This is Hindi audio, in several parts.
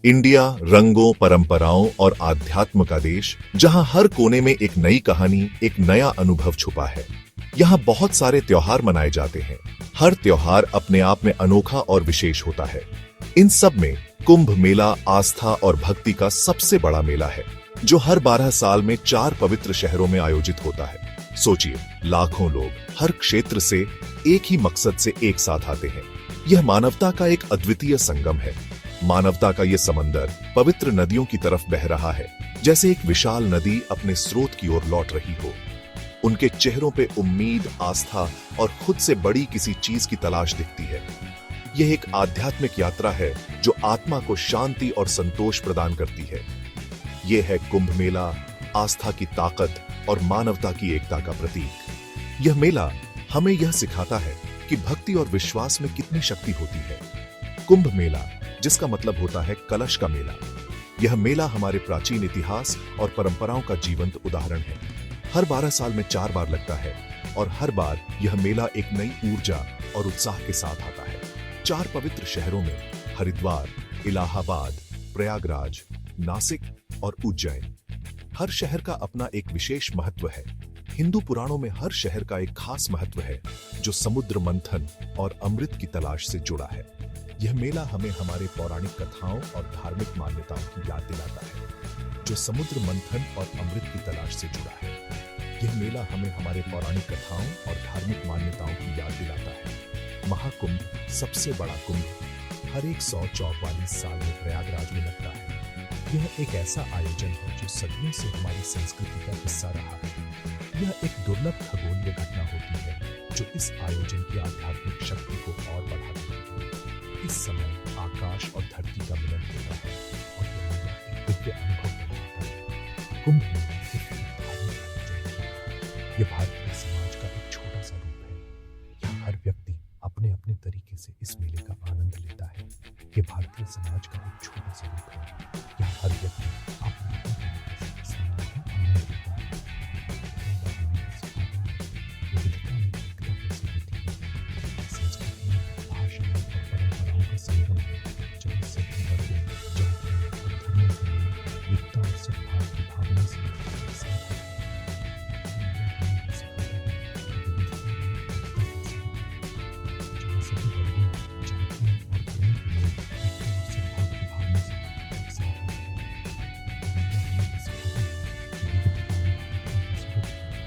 इंडिया रंगों, परंपराओं और आध्यात्म का देश, जहां हर कोने में एक नई कहानी, एक नया अनुभव छुपा है। यहाँ बहुत सारे त्योहार मनाए जाते हैं। हर त्योहार अपने आप में अनोखा और विशेष होता है। इन सब में कुंभ मेला आस्था और भक्ति का सबसे बड़ा मेला है, जो हर 12 साल में 4 पवित्र शहरों में आयोजित होता है। सोचिए, लाखों लोग हर क्षेत्र से एक ही मकसद से एक साथ आते हैं। यह मानवता का एक अद्वितीय संगम है। मानवता का यह समंदर पवित्र नदियों की तरफ बह रहा है, जैसे एक विशाल नदी अपने स्रोत की ओर लौट रही हो। उनके चेहरों पे उम्मीद, आस्था और खुद से बड़ी किसी चीज की तलाश दिखती है। यह एक आध्यात्मिक यात्रा है जो आत्मा को शांति और संतोष प्रदान करती है। यह है कुंभ मेला, आस्था की ताकत और मानवता की एकता का प्रतीक। यह मेला हमें यह सिखाता है कि भक्ति और विश्वास में कितनी शक्ति होती है। कुंभ मेला, जिसका मतलब होता है कलश का मेला, यह मेला हमारे प्राचीन इतिहास और परंपराओं का जीवंत उदाहरण है। हर 12 साल में 4 बार लगता है और हर बार यह मेला एक नई ऊर्जा और उत्साह के साथ आता है। 4 पवित्र शहरों में हरिद्वार, इलाहाबाद, प्रयागराज, नासिक और उज्जैन। हर शहर का अपना एक विशेष महत्व है। हिंदू पुराणों में हर शहर का एक खास महत्व है, जो समुद्र मंथन और अमृत की तलाश से जुड़ा है। यह मेला हमें हमारे पौराणिक कथाओं और धार्मिक मान्यताओं की याद दिलाता है, जो समुद्र मंथन और अमृत की तलाश से जुड़ा है। यह मेला हमें हमारे पौराणिक कथाओं और धार्मिक मान्यताओं की याद दिलाता है। महाकुंभ, सबसे बड़ा कुंभ, हर 144 साल में प्रयागराज में लगता है। यह एक ऐसा आयोजन है जो सदियों से हमारी संस्कृति का हिस्सा रहा है। यह एक दुर्लभ खगोलीय घटना होती है, जो इस आयोजन की आध्यात्मिक शक्ति को और बढ़ाती है। इस समय आकाश और धरती का मिलन होता है और यह मेला एक दिव्य अनुभव बन जाता है। कुंभ मेला सिर्फ एक धार्मिक आयोजन नहीं, यह भारतीय समाज का एक छोटा सा रूप है। यहाँ हर व्यक्ति अपने अपने तरीके से इस मेले का आनंद लेता है। यह भारतीय समाज का एक छोटा सा रूप है। यहाँ हर व्यक्ति अपने अपने तरीके से इस मेले का आनंद लेता है। विविधता में एकता कैसी होती है। संस्कृति में, भाषा में और परंपराओं का संगम है, जहाँ सभी वर्गों, जातियों और धर्मों के लोग एकता और सद्भाव की भावना से एक साथ रहते हैं। यह हमें भी सिखाता है कि विविधता में एकता कैसी होती है, जहाँ सभी वर्गों, जातियों और धर्मों के लोग एकता और सद्भाव की भावना से एक साथ रहते हैं। यह हमें भी सिखाता है कि विविधता में एकता कैसी होती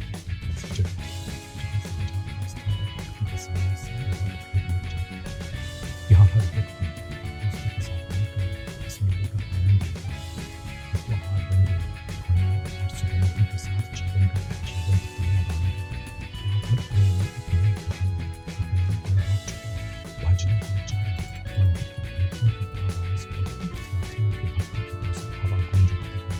है। ऐसी जगह जहाँ समझा, आस्था और भक्ति के सामने सारे भेद मिट जाते हैं। यहाँ हर व्यक्ति एक दूसरे के साथ मिलकर इस मेले का आनंद लेता है। ये त्योहार रंगों, ध्वनियों और सुगंधों के साथ जीवन का जीवंत ताना बाना है। यहाँ हर कोने में एक नई कहानी, एक नया अनुभव छुपा है। भजनों के उच्चारण, मंदिर की घंटियों की आवाज और तीर्थयात्रियों की भक्ति की जैसी हवा गूंज उठती है।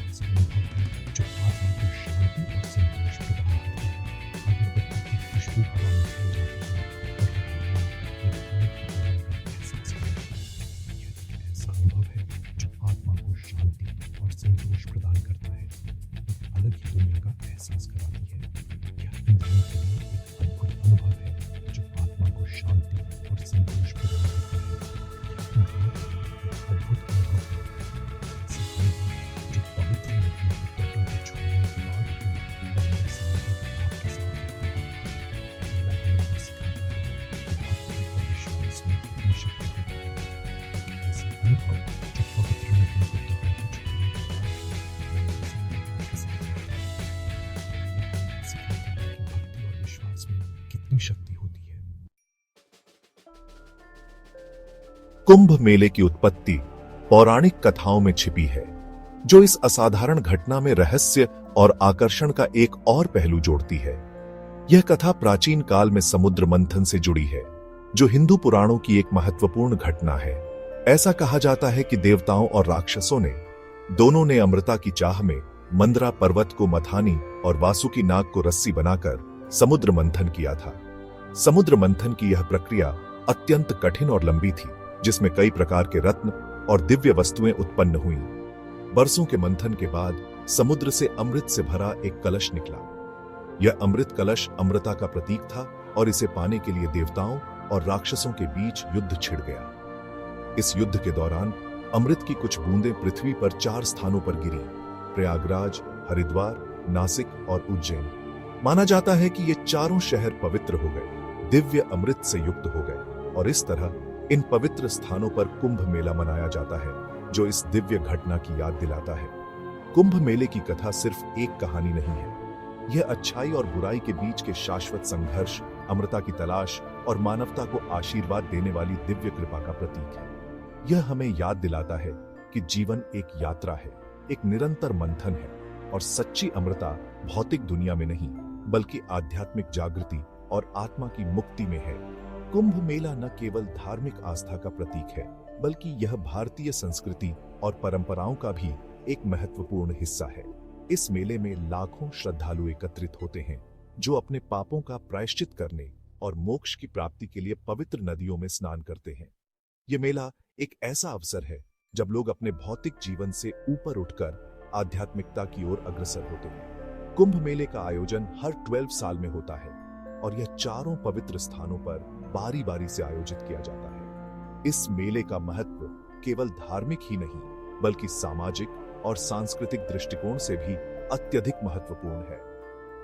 ऐसा अनुभव है जो आत्मा को शांति और संतोष प्रदान करता है। अगरबत्ती की खुशबू हवा में फैल जाती है और यह हवा एक अलग ही आनंद का एहसास कराती है। यह एक ऐसा अनुभव है जो आत्मा को शांति और संतोष प्रदान करता है, एक अलग ही दुनिया का एहसास कराती है। यह इंद्रियों के लिए एक अद्भुत अनुभव है जो आत्मा को शांति और संतोष प्रदान करता है। यह इंद्रियों के लिए एक अद्भुत अनुभव है, ऐसा अनुभव जो पवित्र नदियों के तटों को छोड़ने के बाद भी लंबे समय तक आपके साथ रहता है। मेला हमें यह सिखाता है कि भक्ति और विश्वास में कितनी शक्ति होती है। एक ऐसा अनुभव जो पवित्र नदियों के तटों को छोड़ने के बाद भी लंबे समय तक आपके साथ रहता है। मेला हमें यह सिखाता है कि भक्ति और विश्वास में कितनी शक्ति होती है। कुंभ मेले की उत्पत्ति पौराणिक कथाओं में छिपी है, जो इस असाधारण घटना में रहस्य और आकर्षण का एक और पहलू जोड़ती है। यह कथा प्राचीन काल में समुद्र मंथन से जुड़ी है, जो हिंदू पुराणों की एक महत्वपूर्ण घटना है। ऐसा कहा जाता है कि देवताओं और राक्षसों ने दोनों ने अमृता की चाह में मंदरा पर्वत को मथानी और वासुकी नाग को रस्सी बनाकर समुद्र मंथन किया था। समुद्र मंथन की यह प्रक्रिया अत्यंत कठिन और लंबी थी, जिसमें कई प्रकार के रत्न और दिव्य वस्तुएं उत्पन्न हुईं। बरसों के मंथन के बाद समुद्र से अमृत से भरा एक कलश निकला। यह अमृत कलश अमृता का प्रतीक था और इसे पाने के लिए देवताओं और राक्षसों के बीच युद्ध छिड़ गया। इस युद्ध के दौरान अमृत की कुछ बूंदें पृथ्वी पर 4 स्थानों पर गिरी: प्रयागराज, हरिद्वार, नासिक और उज्जैन। माना जाता है कि ये चारों शहर पवित्र हो गए, दिव्य अमृत से युक्त हो गए, और इस तरह इन पवित्र स्थानों पर कुंभ मेला मनाया जाता है, जो इस दिव्य घटना की याद दिलाता है। कुंभ मेले की कथा सिर्फ एक कहानी नहीं है, यह अच्छाई और बुराई के बीच के शाश्वत संघर्ष, अमृता की तलाश और मानवता को आशीर्वाद देने वाली दिव्य कृपा का प्रतीक है। यह हमें याद दिलाता है कि जीवन एक यात्रा है, एक निरंतर मंथन है, और सच्ची अमृता भौतिक दुनिया में नहीं बल्कि आध्यात्मिक जागृति और आत्मा की मुक्ति में है। कुंभ मेला न केवल धार्मिक आस्था का प्रतीक है, बल्कि यह भारतीय संस्कृति और परंपराओं का भी एक महत्वपूर्ण हिस्सा है। इस मेले में लाखों श्रद्धालु एकत्रित होते हैं, जो अपने पापों का प्रायश्चित करने और मोक्ष की प्राप्ति के लिए पवित्र नदियों में स्नान करते हैं। यह मेला एक ऐसा अवसर है जब लोग अपने भौतिक जीवन से ऊपर उठकर आध्यात्मिकता की ओर अग्रसर होते हैं। कुंभ मेले का आयोजन हर 12 साल में होता है, और यह चारों पवित्र स्थानों पर बारी बारी से आयोजित किया जाता है। इस मेले का महत्व केवल धार्मिक ही नहीं, बल्कि सामाजिक और सांस्कृतिक दृष्टिकोण से भी अत्यधिक महत्वपूर्ण है।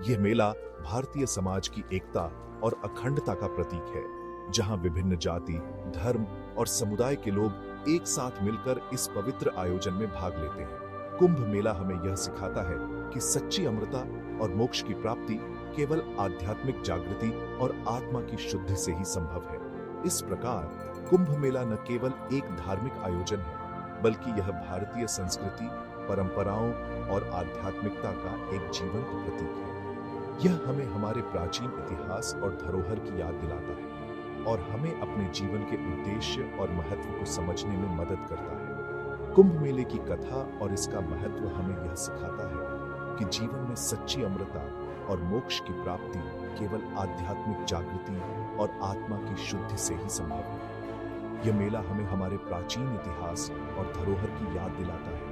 यह मेला भारतीय समाज की एकता और अखंडता का प्रतीक है, जहां विभिन्न जाति, धर्म और समुदाय के लोग एक साथ मिलकर इस पवित्र आयोजन में भाग लेते हैं। कुंभ मेला हमें यह सिखाता है कि सच्ची अमृता और मोक्ष की प्राप्ति केवल आध्यात्मिक जागृति और आत्मा की शुद्धि से ही संभव है। इस प्रकार कुंभ मेला न केवल एक धार्मिक आयोजन है, बल्कि यह भारतीय संस्कृति, परंपराओं और आध्यात्मिकता का एक जीवंत प्रतीक है। यह हमें हमारे प्राचीन इतिहास और धरोहर की याद दिलाता है, और हमें अपने जीवन के उद्देश्य और महत्व को समझने में मदद करता है। कुंभ मेले की कथा और इसका महत्व हमें यह सिखाता है कि जीवन में सच्ची अमृता और मोक्ष की प्राप्ति केवल आध्यात्मिक जागृति और आत्मा की शुद्धि से ही संभव है। यह मेला हमें हमारे प्राचीन इतिहास और धरोहर की याद दिलाता है,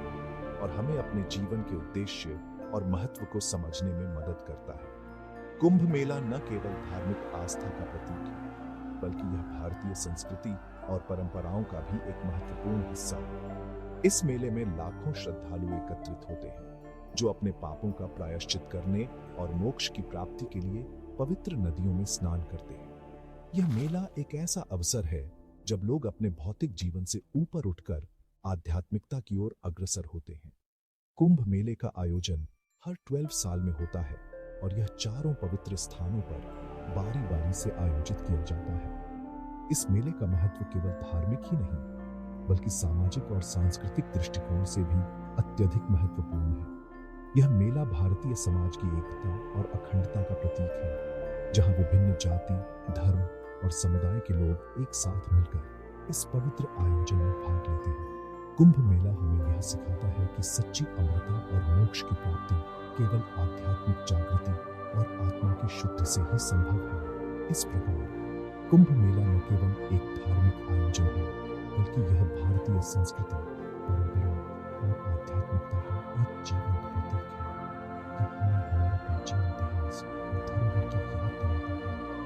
और हमें अपने जीवन के उद्देश्य और महत्व को समझने में मदद करता है। कुंभ मेला न केवल धार्मिक आस्था का प्रतीक है, बल्कि यह भारतीय संस्कृति और परंपराओं का भी एक महत्वपूर्ण हिस्सा है। इस मेले में लाखों श्रद्धालु एकत्रित होते हैं, जो अपने पापों का प्रायश्चित करने और मोक्ष की प्राप्ति के लिए पवित्र नदियों में स्नान करते हैं। यह मेला एक ऐसा अवसर है जब लोग अपने भौतिक जीवन से ऊपर उठकर आध्यात्मिकता की ओर अग्रसर होते हैं। कुंभ मेले का आयोजन हर 12 साल में होता है, और यह चारों पवित्र स्थानों पर बारी बारी से आयोजित किया जाता है। इस मेले का महत्व केवल धार्मिक ही नहीं, बल्कि सामाजिक और सांस्कृतिक दृष्टिकोण से भी अत्यधिक महत्वपूर्ण है। यह मेला भारतीय समाज की एकता और अखंडता का प्रतीक है, जहां विभिन्न जाति, धर्म और समुदाय के लोग एक साथ मिलकर इस पवित्र आयोजन में भाग लेते हैं। कुंभ मेला हमें यह सिखाता है कि सच्ची अमृता और मोक्ष की प्राप्ति केवल आध्यात्मिक जागृति और आत्मा की शुद्धि से ही संभव है। इस प्रकार कुंभ मेला न केवल एक धार्मिक आयोजन है, बल्कि यह भारतीय संस्कृति, परंपरा और आध्यात्मिकता का एक जीवंत प्रतीक है। यह हमें हमारे प्राचीन इतिहास और धरोहर की याद दिलाता है,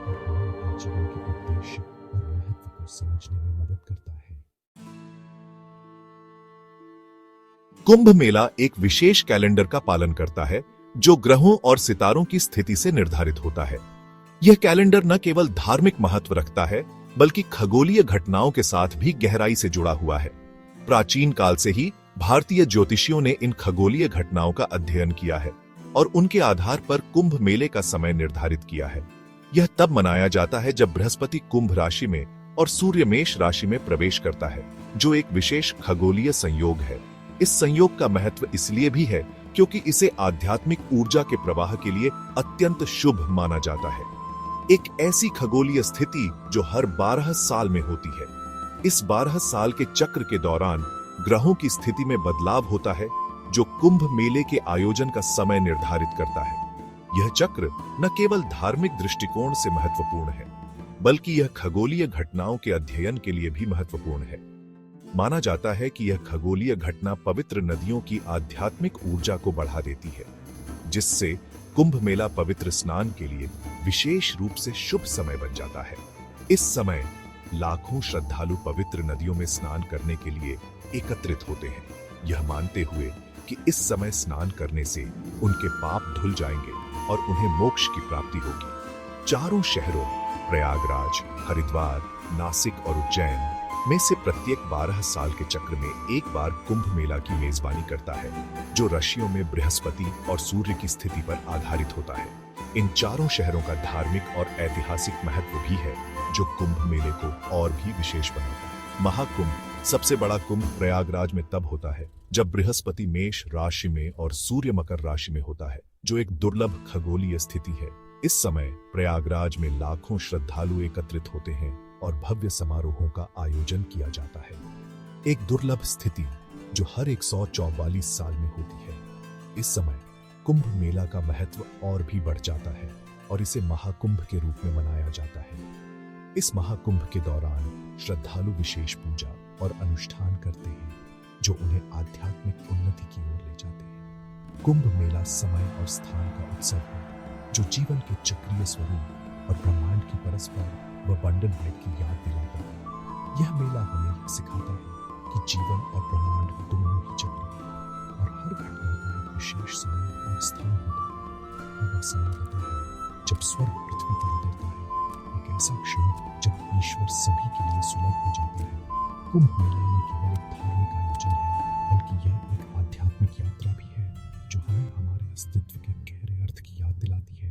और हमें अपने जीवन के उद्देश्य और महत्व को समझने में मदद करता है। कुंभ मेला एक विशेष कैलेंडर का पालन करता है, जो ग्रहों और सितारों की स्थिति से निर्धारित होता है। यह कैलेंडर न केवल धार्मिक महत्व रखता है, बल्कि खगोलीय घटनाओं के साथ भी गहराई से जुड़ा हुआ है। प्राचीन काल से ही भारतीय ज्योतिषियों ने इन खगोलीय घटनाओं का अध्ययन किया है, और उनके आधार पर कुंभ मेले का समय निर्धारित किया है। यह तब मनाया जाता है जब बृहस्पति कुंभ राशि में और सूर्य मेष राशि में प्रवेश करता है, जो एक विशेष खगोलीय संयोग है। इस संयोग का महत्व इसलिए भी है क्योंकि इसे आध्यात्मिक ऊर्जा के प्रवाह के लिए अत्यंत शुभ माना जाता है। एक ऐसी खगोलीय स्थिति जो हर 12 साल में होती है। इस 12 साल के चक्र के दौरान ग्रहों की स्थिति में बदलाव होता है, जो कुंभ मेले के आयोजन का समय निर्धारित करता है। यह चक्र न केवल धार्मिक दृष्टिकोण से महत्वपूर्ण है, बल्कि यह खगोलीय घटनाओं के अध्ययन के लिए भी महत्वपूर्ण है। माना जाता है कि यह खगोलीय घटना पवित्र नदियों की आध्यात्मिक ऊर्जा को बढ़ा देती है, जिससे कुंभ मेला पवित्र स्नान के लिए विशेष रूप से शुभ समय बन जाता है। इस समय लाखों श्रद्धालु पवित्र नदियों में स्नान करने के लिए एकत्रित होते हैं, यह मानते हुए कि इस समय स्नान करने से उनके पाप धुल जाएंगे और उन्हें मोक्ष की प्राप्ति होगी। चारों शहरों प्रयागराज, हरिद्वार, नासिक और उज्जैन में से प्रत्येक 12 साल के चक्र में एक बार कुंभ मेला की मेजबानी करता है, जो राशियों में बृहस्पति और सूर्य की स्थिति पर आधारित होता है। इन चारों शहरों का धार्मिक और ऐतिहासिक महत्व भी है, जो कुंभ मेले को और भी विशेष बनाता है। महाकुंभ, सबसे बड़ा कुंभ प्रयागराज में तब होता है जब बृहस्पति मेष राशि में और सूर्य मकर राशि में होता है, जो एक दुर्लभ खगोलीय स्थिति है। इस समय प्रयागराज में लाखों श्रद्धालु एकत्रित होते हैं और भव्य समारोहों का आयोजन किया जाता है। एक दुर्लभ स्थिति जो हर 144 साल में होती है। इस समय कुंभ मेला का महत्व और भी बढ़ जाता है और इसे महाकुंभ के रूप में मनाया जाता है। इस महाकुंभ के दौरान श्रद्धालु विशेष पूजा और अनुष्ठान करते हैं, जो उन्हें आध्यात्मिक उन्नति की ओर ले जाते हैं। कुंभ मेला समय और स्थान का उत्सव है, जो जीवन के चक्रीय स्वरूप और ब्रह्मांड की परस्पर व बंधन भेद की याद दिलाता है। यह मेला हमें यह सिखाता है कि जीवन और ब्रह्मांड दोनों ही चक्रीय हैं और हर घटना का एक विशेष समय और स्थान होता है। यह वह समय होता है जब स्वर्ग पृथ्वी पर उतरता है, एक ऐसा क्षण जब ईश्वर सभी के लिए सुलभ हो जाता है। कुंभ मेला न केवल एक धार्मिक आयोजन है, बल्कि यह एक आध्यात्मिक यात्रा भी है, जो हमें हमारे अस्तित्व के गहरे अर्थ की याद दिलाती है।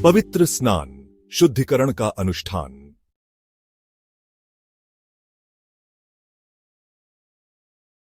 पवित्र स्नान, शुद्धिकरण का अनुष्ठान।